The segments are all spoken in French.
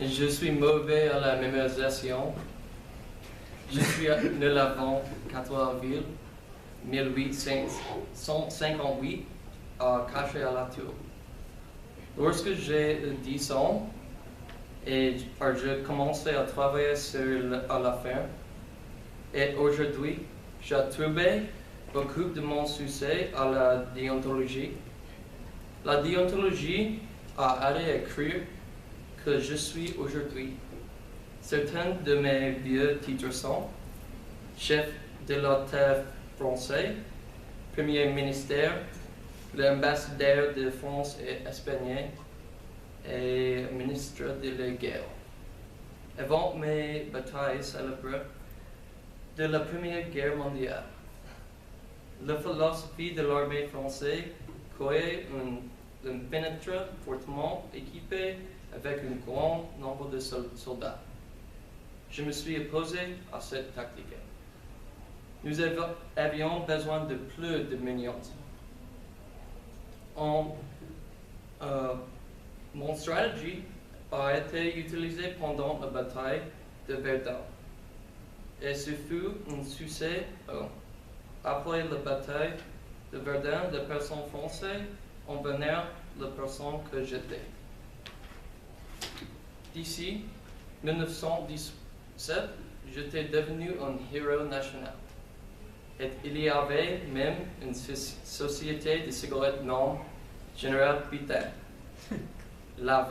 Je suis mauvais à la mémorisation. Je suis né le 4 avril 1858 à Caché à la Tour. Lorsque j'ai 10 ans, j'ai commencé à travailler à la ferme. Et aujourd'hui, j'ai trouvé beaucoup de mon succès à la déontologie. La déontologie a aidé à écrire que je suis aujourd'hui. Certains de mes vieux titres sont chef de l'État français, premier ministre, l'ambassadeur de France et Espagne et ministre de la guerre. Avant mes batailles célèbres de la Première Guerre mondiale, la philosophie de l'armée française croyait un pénétre fortement équipé avec un grand nombre de soldats. Je me suis opposé à cette tactique. Nous avions besoin de plus de munitions. Mon stratégie a été utilisée pendant la bataille de Verdun. Et ce fut un succès. Après la bataille de Verdun, les personnes françaises ont vénéré la personne que j'étais. D'ici 1917, j'étais devenu un héros national. Et il y avait même une société de cigarettes nommée Général Pétain. La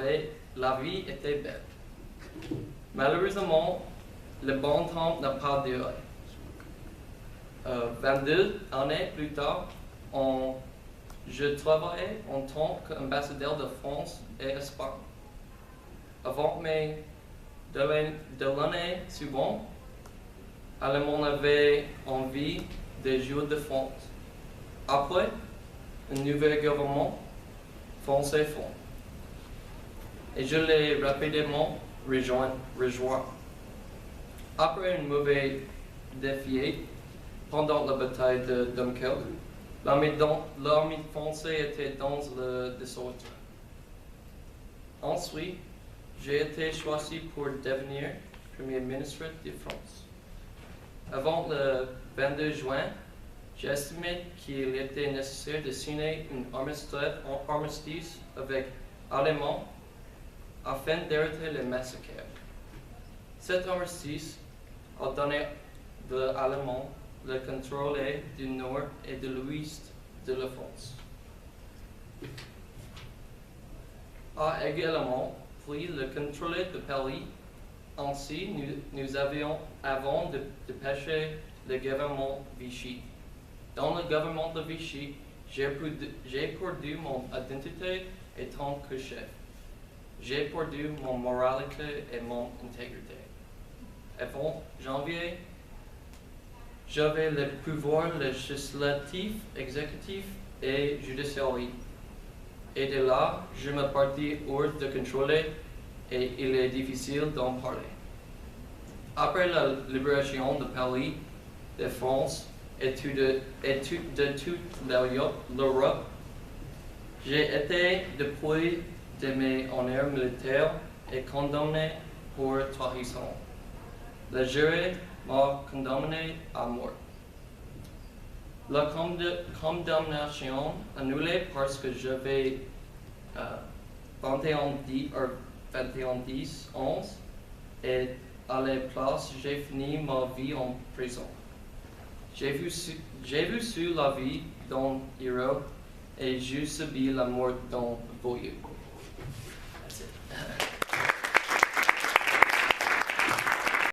vie était belle. Malheureusement, le bon temps n'a pas duré. 22 années plus tard, je travaillais en tant qu'ambassadeur de France et Espagne. Avant de l'année suivante, l'Allemagne avait envie de jouer de France. Après, un nouvel gouvernement français fond. Et je l'ai rapidement rejoint. Après un mauvais défi pendant la bataille de Dunkerque, l'armée française était dans le désordre. Ensuite, j'ai été choisi pour devenir Premier ministre de France. Avant le 22 juin, j'ai estimé qu'il était nécessaire de signer un armistice avec l'Allemagne afin d'arrêter les massacres. Cet armistice a donné à l'Allemagne le contrôle du nord et de l'ouest de la France. A également pris le contrôle de Paris. Ainsi, nous avions avant de dépêcher le gouvernement Vichy. Dans le gouvernement de Vichy, j'ai perdu mon identité en tant que chef. J'ai perdu mon moralité et mon intégrité. Avant janvier, j'avais le pouvoir législatif, exécutif et judiciaire. Et de là, je me partis hors de contrôle et il est difficile d'en parler. Après la libération de Paris, de France et de toute l'Europe, j'ai été dépouillé de mes honneurs militaires et condamné pour trahison. Le jury m'a condamné à mort. La condamnation annulée parce que j'avais 21 ans et à la place j'ai fini ma vie en prison. J'ai vécu la vie d'un héros et j'ai subi la mort d'un voyou.